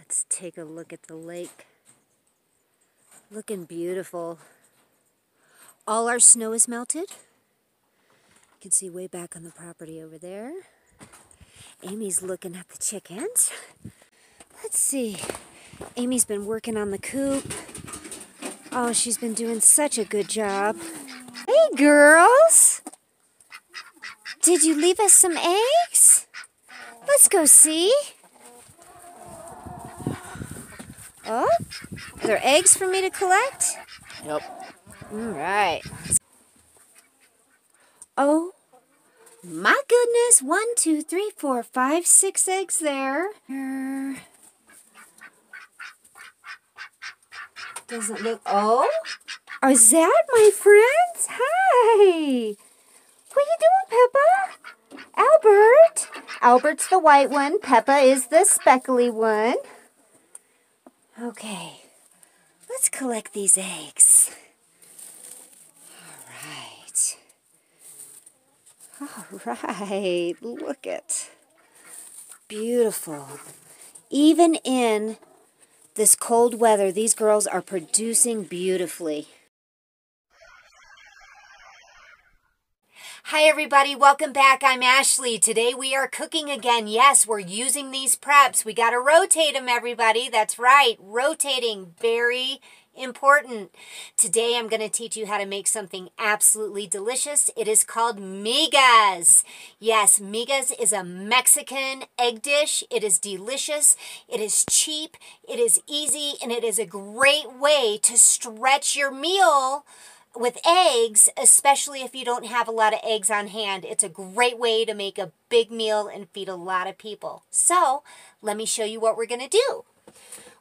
Let's take a look at the lake. Looking beautiful. All our snow is melted. You can see way back on the property over there. Amy's looking at the chickens. Let's see. Amy's been working on the coop. Oh, she's been doing such a good job. Hey, girls! Did you leave us some eggs? Let's go see. Oh, are there eggs for me to collect? Yep. All right. Oh, my goodness. 1, 2, 3, 4, 5, 6 eggs there. Doesn't look... Oh, is that my friends? Hi. What are you doing, Peppa? Albert. Albert's the white one. Peppa is the speckly one. Okay. Let's collect these eggs. All right. Look at. Beautiful. Even in this cold weather, these girls are producing beautifully. Hi everybody, welcome back. I'm Ashley. Today we are cooking again. Yes, we're using these preps. We got to rotate them, everybody. That's right, rotating, very important. Today I'm going to teach you how to make something absolutely delicious. It is called migas. Yes, migas is a Mexican egg dish. It is delicious. It is cheap. It is easy, and it is a great way to stretch your meal with eggs, especially if you don't have a lot of eggs on hand. It's a great way to make a big meal and feed a lot of people. So let me show you what we're going to do.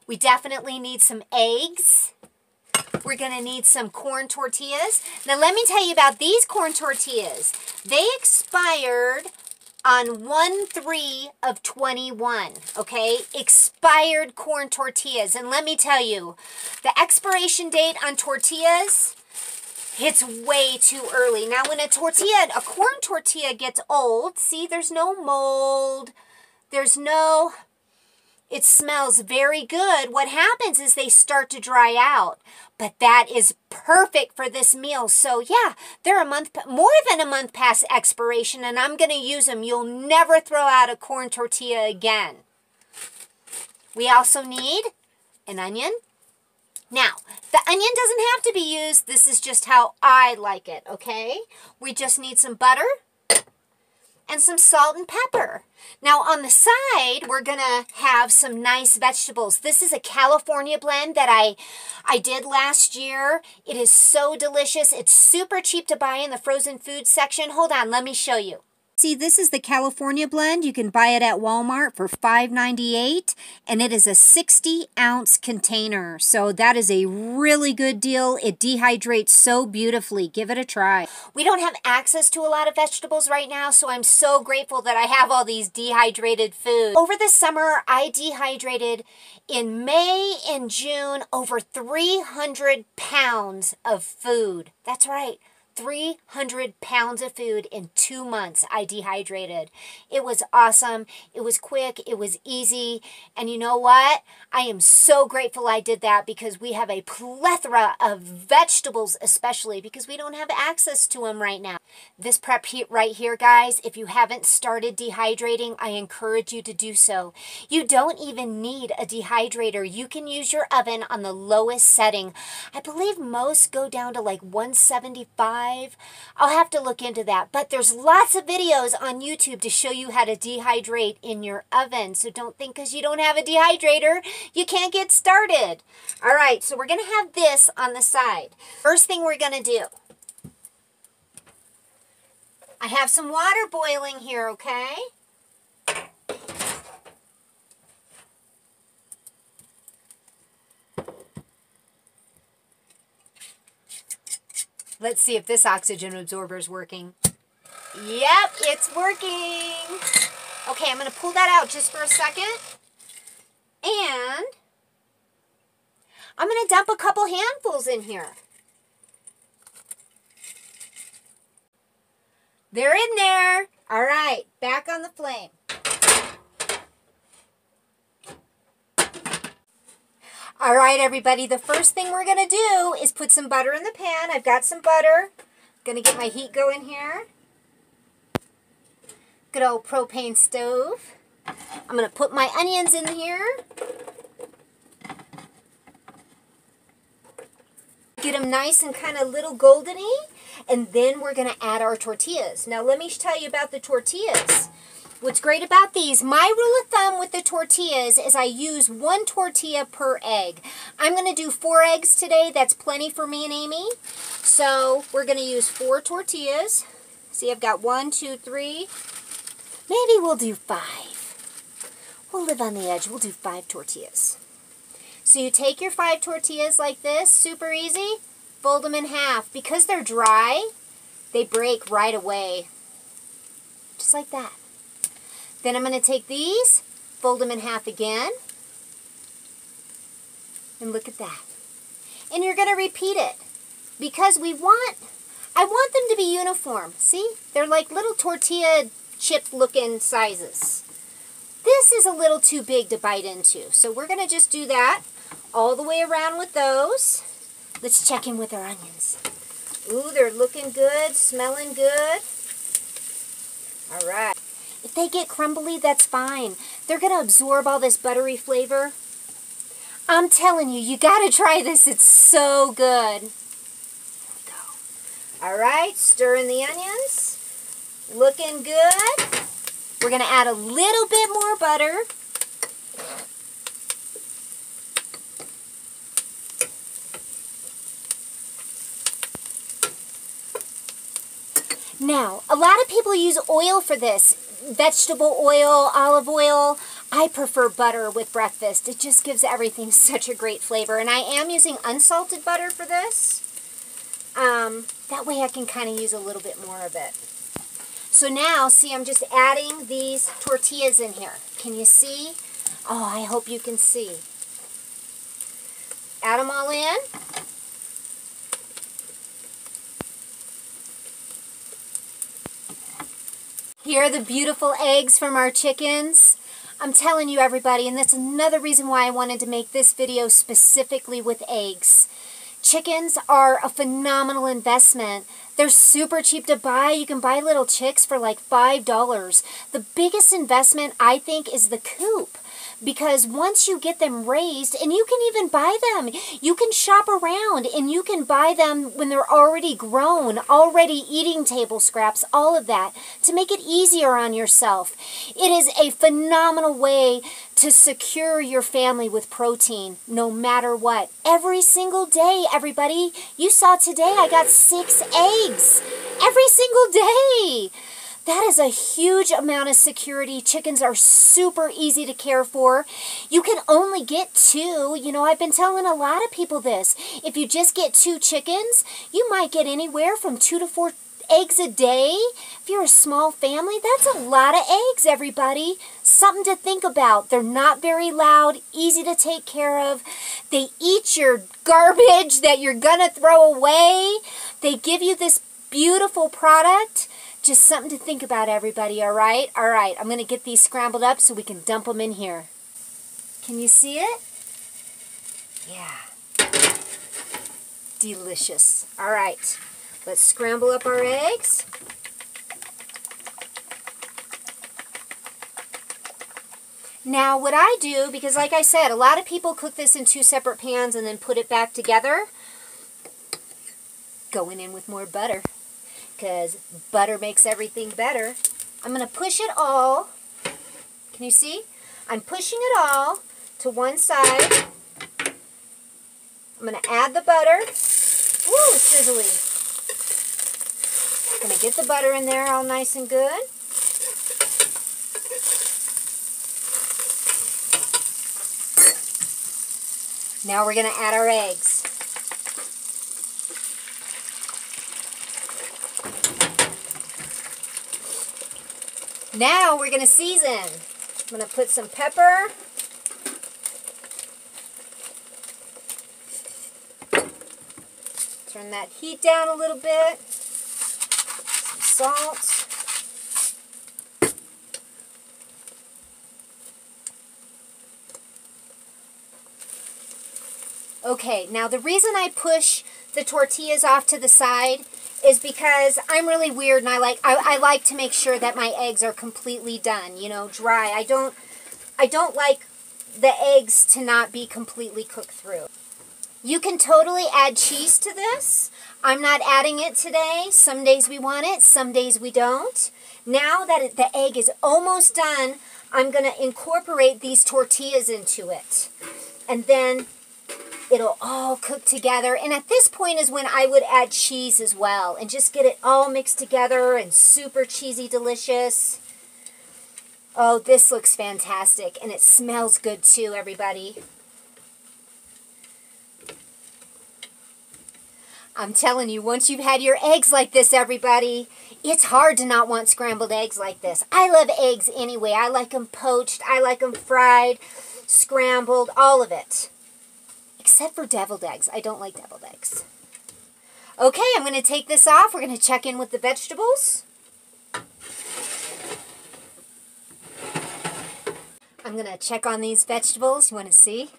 We definitely need some eggs. We're going to need some corn tortillas. Now let me tell you about these corn tortillas. They expired on 1/3 of 21, okay? Expired corn tortillas. And let me tell you, the expiration date on tortillas, it's way too early. Now, when a corn tortilla gets old, see, there's no mold. It smells very good. What happens is they start to dry out. But that is perfect for this meal. So, yeah, they're more than a month past expiration, and I'm going to use them. You'll never throw out a corn tortilla again. We also need an onion. Now, the onion doesn't have to be used. This is just how I like it, okay? We just need some butter and some salt and pepper. Now, on the side, we're going to have some nice vegetables. This is a California blend that I did last year. It is so delicious. It's super cheap to buy in the frozen food section. Hold on, let me show you. See, this is the California blend. You can buy it at Walmart for $5.98, and it is a 60-ounce container. So that is a really good deal. It dehydrates so beautifully. Give it a try. We don't have access to a lot of vegetables right now, so I'm so grateful that I have all these dehydrated foods. Over the summer, I dehydrated in May and June over 300 pounds of food. That's right. 300 pounds of food in 2 months I dehydrated. It was awesome. It was quick. It was easy. And you know what? I am so grateful I did that because we have a plethora of vegetables, especially because we don't have access to them right now. This prep right here, guys, if you haven't started dehydrating, I encourage you to do so. You don't even need a dehydrator. You can use your oven on the lowest setting. I believe most go down to like 175. I'll have to look into that. But there's lots of videos on YouTube to show you how to dehydrate in your oven. So don't think because you don't have a dehydrator, you can't get started. All right, so we're going to have this on the side. First thing we're going to do, I have some water boiling here, okay? Let's see if this oxygen absorber is working. Yep, it's working. Okay, I'm going to pull that out just for a second. And I'm going to dump a couple handfuls in here. They're in there. All right, back on the flame. All right, everybody, the first thing we're going to do is put some butter in the pan. I've got some butter. Going to get my heat going here. Good old propane stove. I'm going to put my onions in here. Get them nice and kind of little goldeny. And then we're going to add our tortillas. Now, let me tell you about the tortillas. What's great about these, my rule of thumb with the tortillas is I use 1 tortilla per egg. I'm going to do 4 eggs today. That's plenty for me and Amy. So we're going to use 4 tortillas. See, I've got 1, 2, 3. Maybe we'll do 5. We'll live on the edge. We'll do 5 tortillas. So you take your 5 tortillas like this, super easy, fold them in half. Because they're dry, they break right away. Just like that. Then I'm going to take these, fold them in half again, and look at that. And you're going to repeat it because I want them to be uniform. See? They're like little tortilla chip looking sizes. This is a little too big to bite into. So we're going to just do that all the way around with those. Let's check in with our onions. Ooh, they're looking good, smelling good. All right. If they get crumbly, that's fine. They're going to absorb all this buttery flavor. I'm telling you, you got to try this. It's so good. There we go. All right, stir in the onions. Looking good. We're going to add a little bit more butter. Now, a lot of people use oil for this. Vegetable oil, olive oil. I prefer butter with breakfast. It just gives everything such a great flavor. And I am using unsalted butter for this. That way I can kind of use a little bit more of it. So now, see, I'm just adding these tortillas in here. Can you see? Oh, I hope you can see. Add them all in. Here are the beautiful eggs from our chickens. I'm telling you, everybody, and that's another reason why I wanted to make this video specifically with eggs. Chickens are a phenomenal investment. They're super cheap to buy. You can buy little chicks for like $5. The biggest investment, I think, is the coop. Because once you get them raised, and you can even buy them, you can shop around and you can buy them when they're already grown, already eating table scraps, all of that, to make it easier on yourself. It is a phenomenal way to secure your family with protein, no matter what. Every single day, everybody. You saw today I got 6 eggs. Every single day. That is a huge amount of security. Chickens are super easy to care for. You can only get 2. You know, I've been telling a lot of people this. If you just get 2 chickens, you might get anywhere from 2 to 4 eggs a day. If you're a small family, that's a lot of eggs, everybody. Something to think about. They're not very loud, easy to take care of. They eat your garbage that you're going to throw away. They give you this beautiful product. Just something to think about, everybody, all right? All right, I'm going to get these scrambled up so we can dump them in here. Can you see it? Yeah. Delicious. All right, let's scramble up our eggs. Now, what I do, because like I said, a lot of people cook this in 2 separate pans and then put it back together. Going in with more butter. Because butter makes everything better. I'm going to push it all. Can you see? I'm pushing it all to one side. I'm going to add the butter. Woo, sizzly. I'm going to get the butter in there all nice and good. Now we're going to add our eggs. Now we're going to season. I'm going to put some pepper. Turn that heat down a little bit. Some salt. Okay, now the reason I push the tortillas off to the side is because I'm really weird and I like to make sure that my eggs are completely done, you know, dry. I don't like the eggs to not be completely cooked through. You can totally add cheese to this. I'm not adding it today. Some days we want it, some days we don't. Now that the egg is almost done, I'm going to incorporate these tortillas into it. And then it'll all cook together. And at this point is when I would add cheese as well and just get it all mixed together and super cheesy delicious. Oh, this looks fantastic. And it smells good too, everybody. I'm telling you, once you've had your eggs like this, everybody, it's hard to not want scrambled eggs like this. I love eggs anyway. I like them poached. I like them fried, scrambled, all of it. Except for deviled eggs. I don't like deviled eggs. Okay, I'm going to take this off. We're going to check in with the vegetables. I'm going to check on these vegetables. You want to see?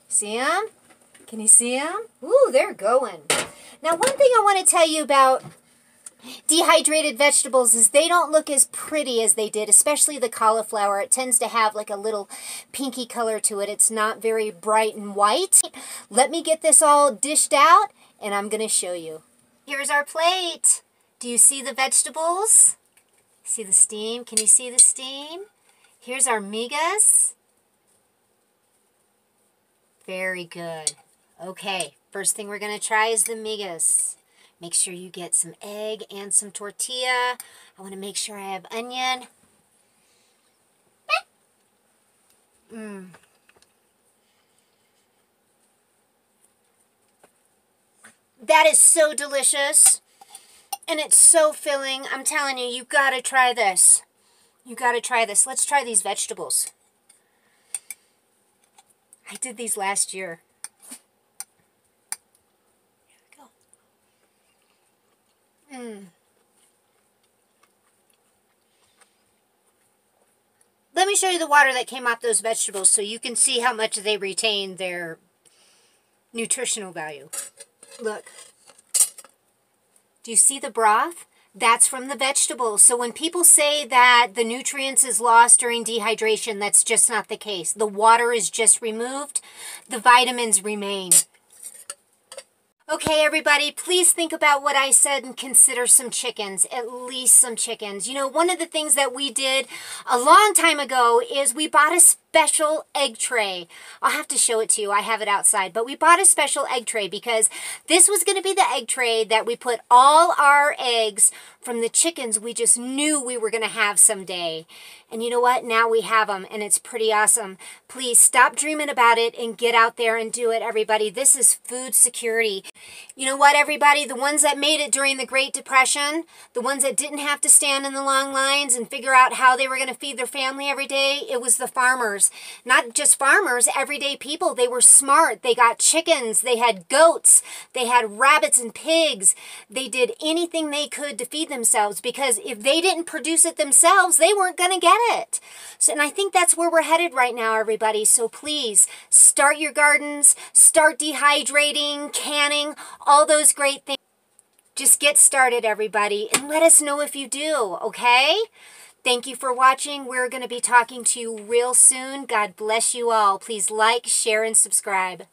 See them? Can you see them? Ooh, they're going. Now, one thing I want to tell you about dehydrated vegetables is they don't look as pretty as they did, especially the cauliflower. It tends to have like a little pinky color to it. It's not very bright and white. Let me get this all dished out and I'm going to show you. Here's our plate. Do you see the vegetables? See the steam? Can you see the steam? Here's our migas. Very good. Okay, first thing we're going to try is the migas. Make sure you get some egg and some tortilla. I want to make sure I have onion. That is so delicious. And it's so filling. I'm telling you, you've got to try this. You got to try this. Let's try these vegetables. I did these last year. Let me show you the water that came off those vegetables so you can see how much they retain their nutritional value. Look. Do you see the broth? That's from the vegetables. So when people say that the nutrients is lost during dehydration, that's just not the case. The water is just removed. The vitamins remain. Okay, everybody, please think about what I said and consider some chickens, at least some chickens. You know, one of the things that we did a long time ago is we bought a special egg tray. I'll have to show it to you. I have it outside. But we bought a special egg tray because this was going to be the egg tray that we put all our eggs from the chickens we just knew we were going to have someday. And you know what? Now we have them, and it's pretty awesome. Please stop dreaming about it and get out there and do it, everybody. This is food security. You know what, everybody? The ones that made it during the Great Depression, the ones that didn't have to stand in the long lines and figure out how they were going to feed their family every day, it was the farmers. Not just farmers, everyday people. They were smart. They got chickens. They had goats. They had rabbits and pigs. They did anything they could to feed themselves because if they didn't produce it themselves, they weren't going to get it. So, and I think that's where we're headed right now, everybody. So please start your gardens, start dehydrating, canning, all those great things. Just get started, everybody, and let us know if you do, okay? Thank you for watching. We're going to be talking to you real soon. God bless you all. Please like, share, and subscribe.